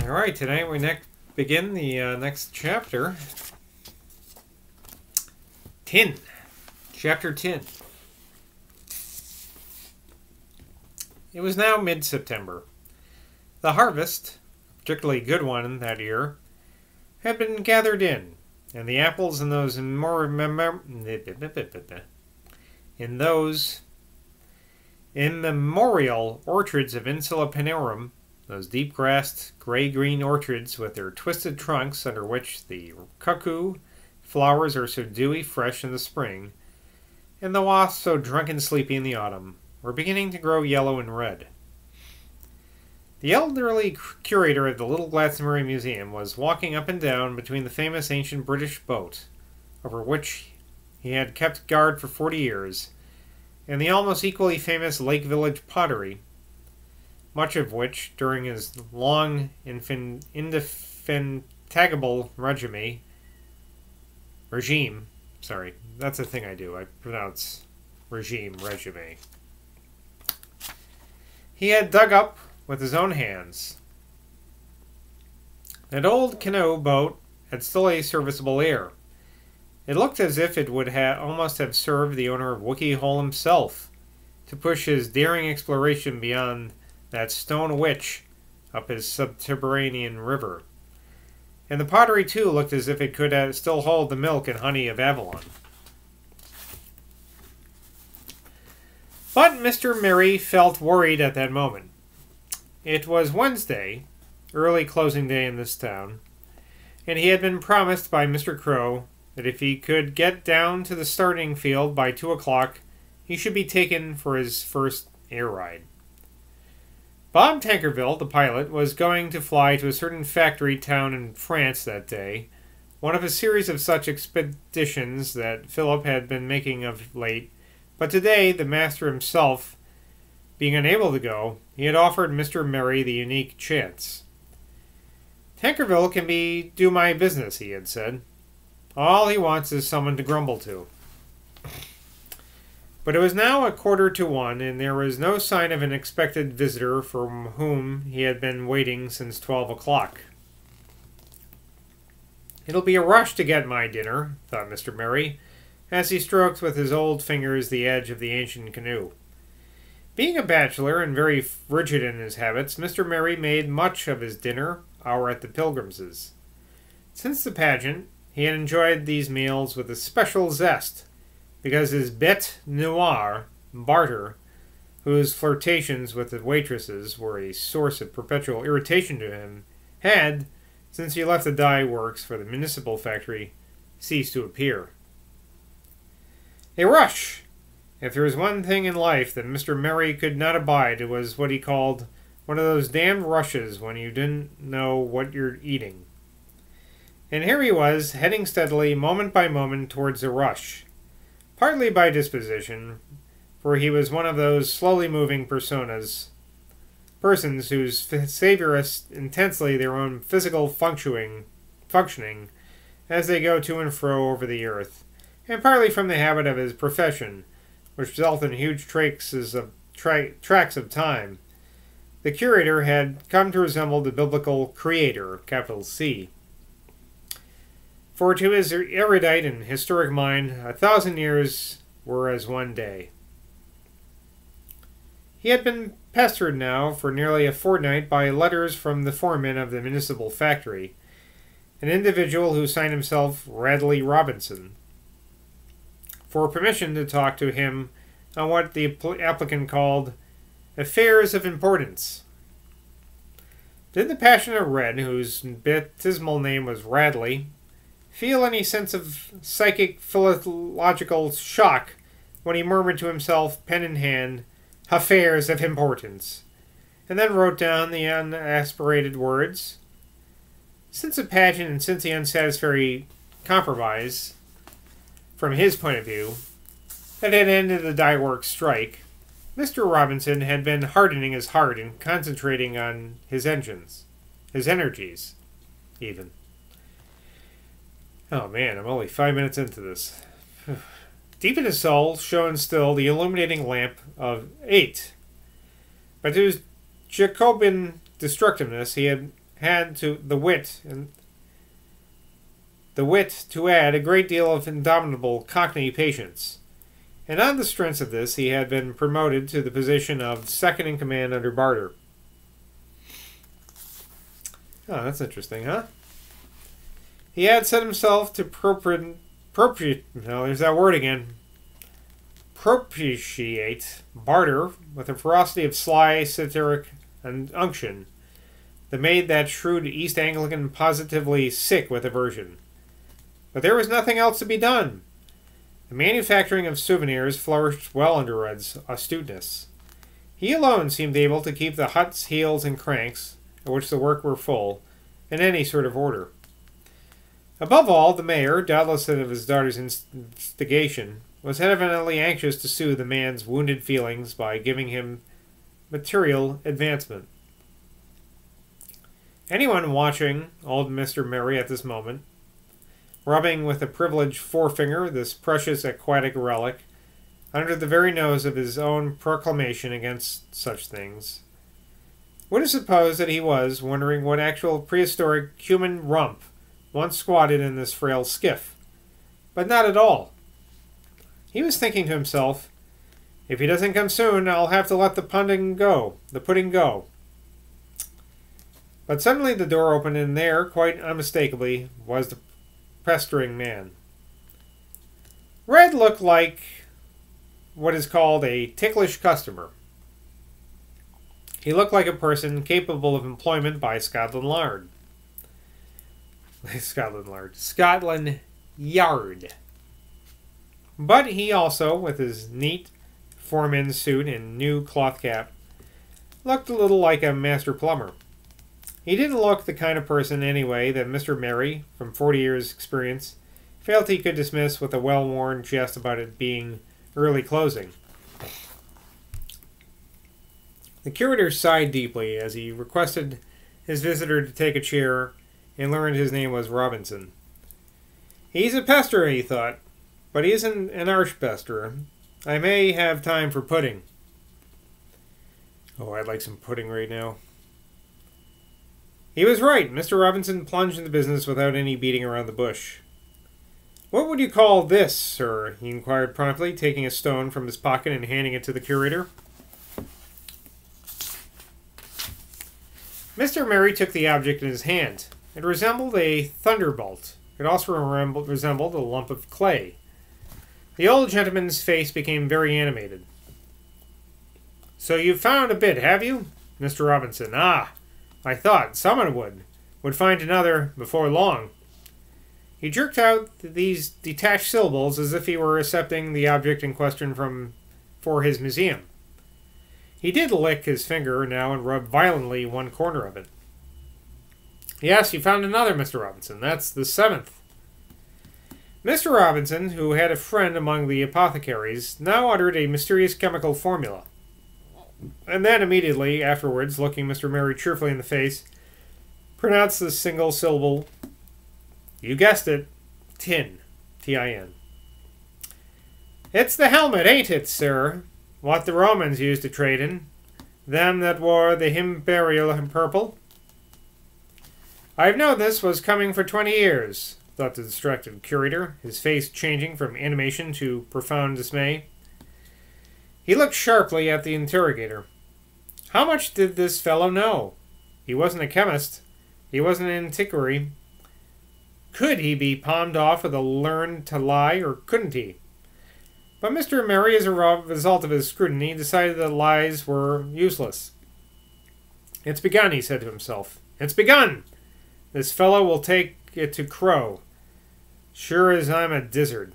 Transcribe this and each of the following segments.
Alright, tonight we begin the next chapter. 10. Chapter 10. It was now mid-September. The harvest, a particularly good one that year, had been gathered in, and the apples in those immemorial orchards of Insula Panorum, those deep-grassed, gray-green orchards with their twisted trunks under which the cuckoo flowers are so dewy fresh in the spring, and the wasps so drunken sleepy in the autumn, were beginning to grow yellow and red. The elderly curator of the little Glastonbury Museum was walking up and down between the famous ancient British boat, over which he had kept guard for 40 years, and the almost equally famous Lake Village pottery, much of which, during his long, indefatigable regime, sorry, that's the thing I do, I pronounce regime. He had dug up with his own hands. That old canoe boat had still a serviceable air. It looked as if it would almost have served the owner of Wookiee Hole himself to push his daring exploration beyond that stone witch up his subterranean river. And the pottery, too, looked as if it could still hold the milk and honey of Avalon. But Mr. Merry felt worried at that moment. It was Wednesday, early closing day in this town, and he had been promised by Mr. Crow that if he could get down to the starting field by 2 o'clock, he should be taken for his first air ride. Bob Tankerville, the pilot, was going to fly to a certain factory town in France that day, one of a series of such expeditions that Philip had been making of late, but today, the master himself being unable to go, he had offered Mr. Merry the unique chance. Tankerville can do my business, he had said. All he wants is someone to grumble to. But it was now 1:45, and there was no sign of an expected visitor from whom he had been waiting since 12 o'clock. It'll be a rush to get my dinner, thought Mr. Merry, as he stroked with his old fingers the edge of the ancient canoe. Being a bachelor and very rigid in his habits, Mr. Merry made much of his dinner hour at the Pilgrims'. Since the pageant, he had enjoyed these meals with a special zest, because his bête noire, Barter, whose flirtations with the waitresses were a source of perpetual irritation to him, had, since he left the dye works for the municipal factory, ceased to appear. A rush! If there was one thing in life that Mr. Merry could not abide, it was what he called one of those damned rushes when you didn't know what you're eating. And here he was, heading steadily, moment by moment, towards the rush. Partly by disposition, for he was one of those slowly moving persons who savor intensely their own physical functioning as they go to and fro over the earth, and partly from the habit of his profession, which result in huge tracts of time. The curator had come to resemble the biblical Creator, capital C. For to his erudite and historic mind, 1,000 years were as one day. He had been pestered now for nearly a fortnight by letters from the foreman of the municipal factory, an individual who signed himself Radley Robinson, for permission to talk to him on what the applicant called affairs of importance. Did the passionate Red, whose baptismal name was Radley, feel any sense of psychic philological shock when he murmured to himself, pen in hand, affairs of importance, and then wrote down the unaspirated words? Since the pageant and since the unsatisfactory compromise, from his point of view, that had ended the dye works strike, Mr. Robinson had been hardening his heart and concentrating on his energies, even. Oh man, I'm only 5 minutes into this. Deep in his soul shone still the illuminating lamp of 8. But to his Jacobin destructiveness he had had the wit to add a great deal of indomitable Cockney patience. And on the strength of this, he had been promoted to the position of second in command under Barter. Oh, that's interesting, huh? He had set himself to propitiate Barter with a ferocity of sly, satiric unction that made that shrewd East Anglican positively sick with aversion. But there was nothing else to be done. The manufacturing of souvenirs flourished well under Red's astuteness. He alone seemed able to keep the huts, heels, and cranks, of which the work were full, in any sort of order. Above all, the mayor, doubtless of his daughter's instigation, was evidently anxious to soothe the man's wounded feelings by giving him material advancement. Anyone watching old Mr. Merry at this moment, rubbing with a privileged forefinger this precious aquatic relic, under the very nose of his own proclamation against such things, would have supposed that he was wondering what actual prehistoric human rump once squatted in this frail skiff. But not at all. He was thinking to himself, if he doesn't come soon, I'll have to let the pudding go. But suddenly the door opened, and there, quite unmistakably, was the pestering man. Red looked like what is called a ticklish customer. He looked like a person capable of employment by Scotland Yard. But he also, with his neat foreman suit and new cloth cap, looked a little like a master plumber. He didn't look the kind of person, anyway, that Mr. Merry, from 40 years' experience, felt he could dismiss with a well-worn jest about it being early closing. The curator sighed deeply as he requested his visitor to take a chair and learned his name was Robinson. He's a pesterer, he thought, but he isn't an arch-pesterer. I may have time for pudding. Oh, I'd like some pudding right now. He was right. Mr. Robinson plunged into business without any beating around the bush. What would you call this, sir? He inquired promptly, taking a stone from his pocket and handing it to the curator. Mr. Merry took the object in his hand. It resembled a thunderbolt. It also resembled a lump of clay. The old gentleman's face became very animated. So you've found a bit, have you? Mr. Robinson. Ah, I thought someone would find another before long. He jerked out these detached syllables as if he were accepting the object in question for his museum. He did lick his finger now and rub violently one corner of it. Yes, you found another, Mr. Robinson. That's the 7th. Mr. Robinson, who had a friend among the apothecaries, now uttered a mysterious chemical formula. And then immediately afterwards, looking Mr. Merry cheerfully in the face, pronounced the single syllable, you guessed it, tin, T-I-N. It's the helmet, ain't it, sir? What the Romans used to trade in. Them that wore the imperial purple. I've known this was coming for 20 years, thought the distracted curator, his face changing from animation to profound dismay. He looked sharply at the interrogator. How much did this fellow know? He wasn't a chemist. He wasn't an antiquary. Could he be palmed off with a learn to lie, or couldn't he? But Mr. Merry, as a result of his scrutiny, decided that lies were useless. It's begun, he said to himself. It's begun! This fellow will take it to crow, sure as I'm a dizzard.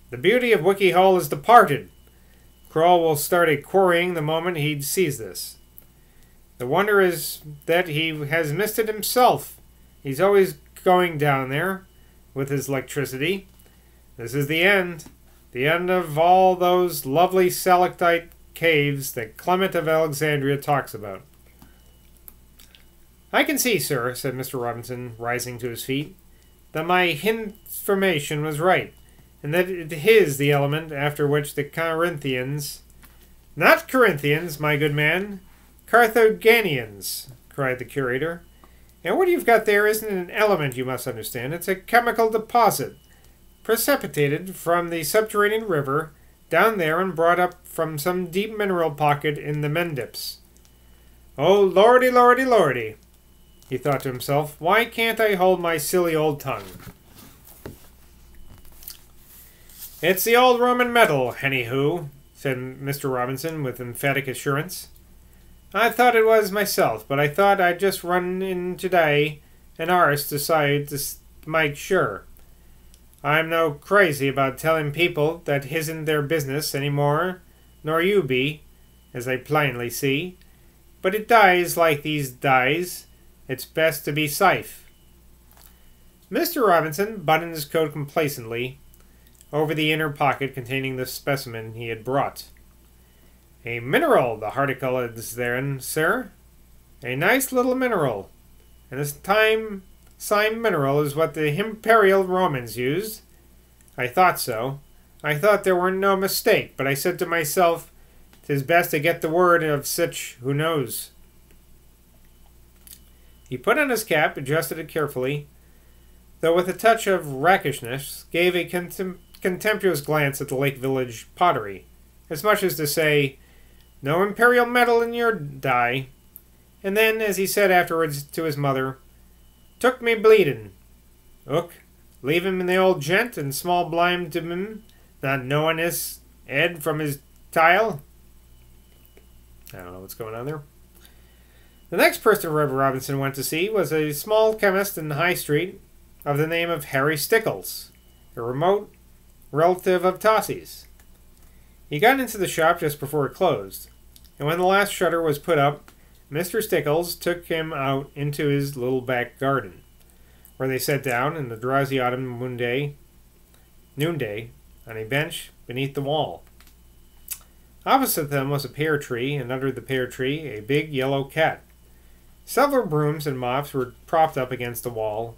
The beauty of Wiki Hall is departed. Crow will start a quarrying the moment he sees this. The wonder is that he has missed it himself. He's always going down there with his electricity. This is the end of all those lovely stalactite caves that Clement of Alexandria talks about. I can see, sir, said Mr. Robinson, rising to his feet, that my information was right, and that it is the element after which the Corinthians... Not Corinthians, my good man, Carthaginians, cried the curator. And what you've got there isn't an element, you must understand. It's a chemical deposit, precipitated from the subterranean river down there and brought up from some deep mineral pocket in the Mendips. Oh, lordy, lordy, lordy, he thought to himself. Why can't I hold my silly old tongue? It's the old Roman metal, anyhoo, said Mr. Robinson with emphatic assurance. I thought it was myself, but I thought I'd just run in today and arst decide to make sure. I'm no crazy about telling people that hisn't their business any more nor you be, as I plainly see. But it dies like these dies. It's best to be safe. Mr. Robinson buttoned his coat complacently over the inner pocket containing the specimen he had brought. A mineral, the article is therein, sir. A nice little mineral. And this same mineral is what the Imperial Romans used. I thought so. I thought there weren't no mistake, but I said to myself, 'tis best to get the word of sich who knows. He put on his cap, adjusted it carefully, though with a touch of rackishness, gave a contemptuous glance at the Lake Village pottery, as much as to say, no imperial metal in your dye, and then, as he said afterwards to his mother, took me bleedin'. Ook, leave him in the old gent, and small blime to him, not knowing his Ed from his tile. I don't know what's going on there. The next person Rev. Robinson went to see was a small chemist in High Street of the name of Harry Stickles, a remote relative of Tossie's. He got into the shop just before it closed, and when the last shutter was put up, Mr. Stickles took him out into his little back garden, where they sat down in the drowsy autumn noonday on a bench beneath the wall. Opposite them was a pear tree, and under the pear tree a big yellow cat. Several brooms and mops were propped up against the wall,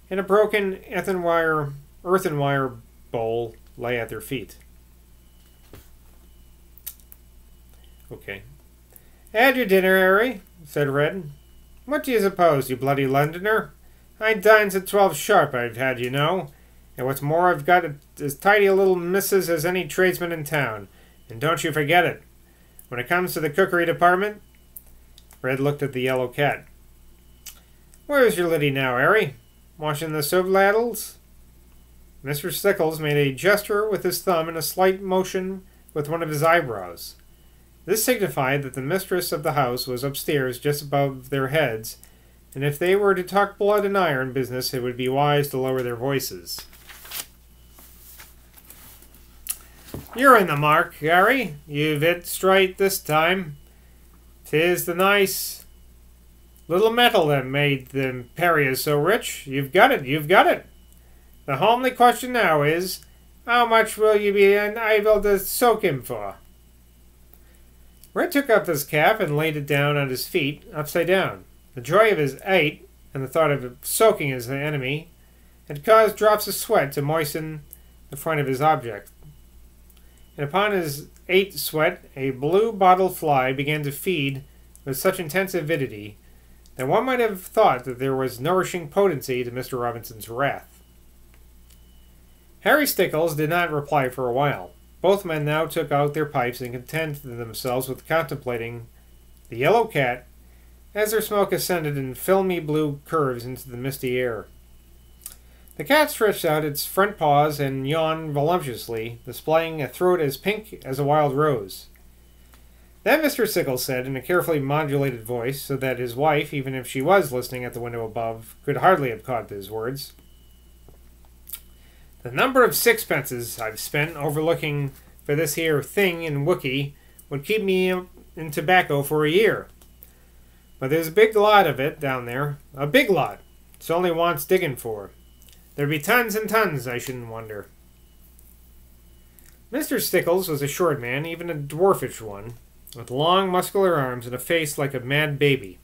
and a broken earthenware bowl lay at their feet. Okay. Had your dinner, Harry, said Red. What do you suppose, you bloody Londoner? I dines at 12 sharp, I've had, you know. And what's more, I've got as tidy a little missus as any tradesman in town. And don't you forget it. When it comes to the cookery department... Red looked at the yellow cat. Where's your Liddy now, Harry? Washing the soup ladles? Mr. Stickles made a gesture with his thumb and a slight motion with one of his eyebrows. This signified that the mistress of the house was upstairs just above their heads, and if they were to talk blood and iron business, it would be wise to lower their voices. You're in the mark, Harry. You've hit straight this time. 'Tis the nice little metal that made the Imperials so rich. You've got it, you've got it. The homely question now is, how much will you be able to soak him for? Red took up his cap and laid it down on his feet, upside down. The joy of his ate, and the thought of soaking his enemy, had caused drops of sweat to moisten the front of his object. And upon his ate sweat, a blue bottle fly began to feed with such intense avidity that one might have thought that there was nourishing potency to Mr. Robinson's wrath. Harry Stickles did not reply for a while. Both men now took out their pipes and contented themselves with contemplating the yellow cat as their smoke ascended in filmy blue curves into the misty air. The cat stretched out its front paws and yawned voluptuously, displaying a throat as pink as a wild rose. Then Mr. Stickles said in a carefully modulated voice, so that his wife, even if she was listening at the window above, could hardly have caught his words, the number of sixpences I've spent overlooking for this here thing in Wookie would keep me in tobacco for a year. But there's a big lot of it down there. A big lot. It's only wants digging for. There'd be tons and tons, I shouldn't wonder. Mr. Stickles was a short man, even a dwarfish one, with long muscular arms and a face like a mad baby.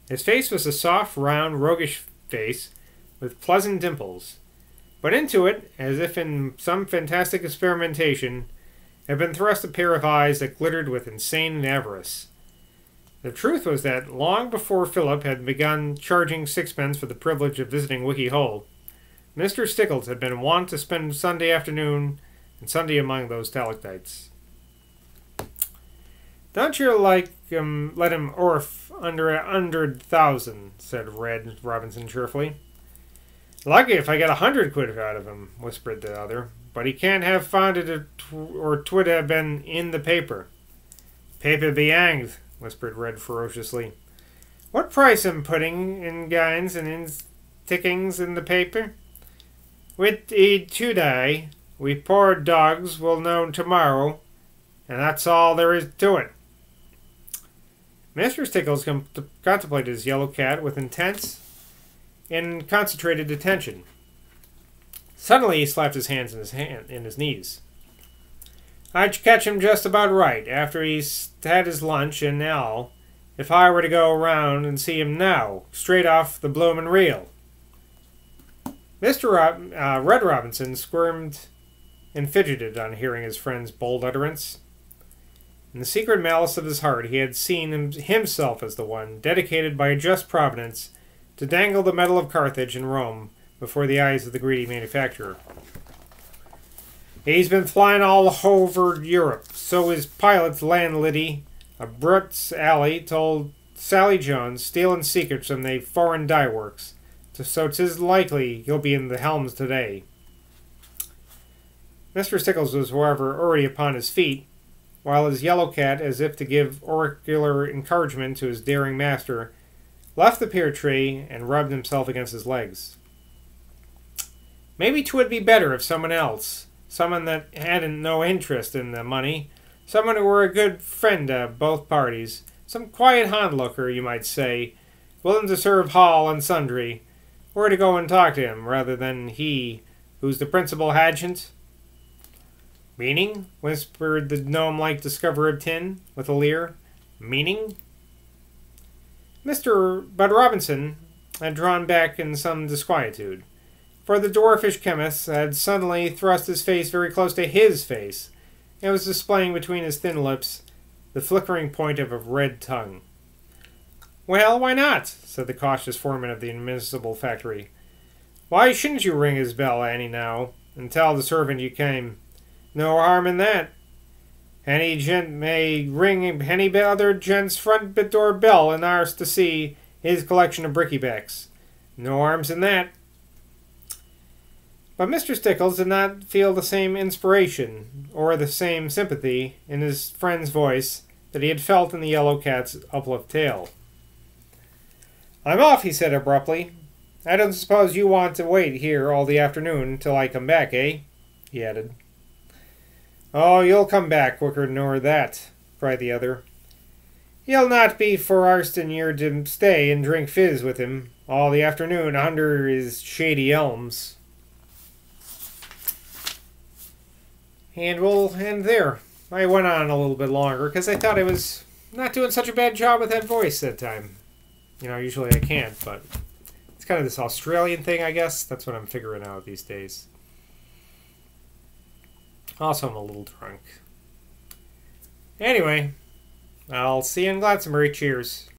His face was a soft, round, roguish face with pleasant dimples. But into it, as if in some fantastic experimentation, had been thrust a pair of eyes that glittered with insane avarice. The truth was that long before Philip had begun charging sixpence for the privilege of visiting Wiki Hole, Mr. Stickles had been wont to spend Sunday afternoon and Sunday among those stalactites. "Don't you let him orf under 100,000, said Red Robinson cheerfully. "Lucky if I get 100 quid out of him," whispered the other. "But he can't have found it or 'twould have been in the paper." "Paper be hanged," whispered Red ferociously. "What price am putting in gines and in tickings in the paper? Wit eat to day, we poor dogs will know tomorrow, and that's all there is to it." Mr. Stickles contemplated his yellow cat with intense and concentrated attention. Suddenly he slapped his hands in his knees. "I'd catch him just about right, after he's had his lunch and all, if I were to go around and see him now, straight off the bloomin' reel." Red Robinson squirmed and fidgeted on hearing his friend's bold utterance. In the secret malice of his heart he had seen himself as the one, dedicated by a just providence, to dangle the medal of Carthage and Rome before the eyes of the greedy manufacturer. "He's been flying all over Europe. So his pilot's landlady, a Brut's Alley, told Sally Jones, stealing secrets from the foreign dye works. So 'tis likely he'll be in the helms today." Mr. Stickles was, however, already upon his feet, while his yellow cat, as if to give oracular encouragement to his daring master, left the pear tree and rubbed himself against his legs. "Maybe 'twould be better if someone else, someone that hadn't no interest in the money, someone who were a good friend of both parties, some quiet onlooker, you might say, willing to serve Hall and sundry, were to go and talk to him, rather than he, who's the principal hagent." "Meaning?" whispered the gnome-like discoverer of tin, with a leer. "Meaning?" But Robinson had drawn back in some disquietude, for the dwarfish chemist had suddenly thrust his face very close to his face, and was displaying between his thin lips the flickering point of a red tongue. "Well, why not?" said the cautious foreman of the municipal factory. "Why shouldn't you ring his bell, Annie, now, and tell the servant you came? No harm in that. Any gent may ring any other gent's front door bell and ours to see his collection of brickybacks. No harms in that." But Mr. Stickles did not feel the same inspiration or the same sympathy in his friend's voice that he had felt in the yellow cat's uplift tail. "I'm off," he said abruptly. "I don't suppose you want to wait here all the afternoon till I come back, eh?" he added. "Oh, you'll come back quicker nor that," cried the other. "He'll not be for arstin' yer to stay and drink fizz with him all the afternoon under his shady elms." And we'll end there. I went on a little bit longer because I thought I was not doing such a bad job with that voice that time. Usually I can't, but it's kind of this Australian thing, I guess. That's what I'm figuring out these days. Also, I'm a little drunk. Anyway, I'll see you in Glastonbury. Cheers.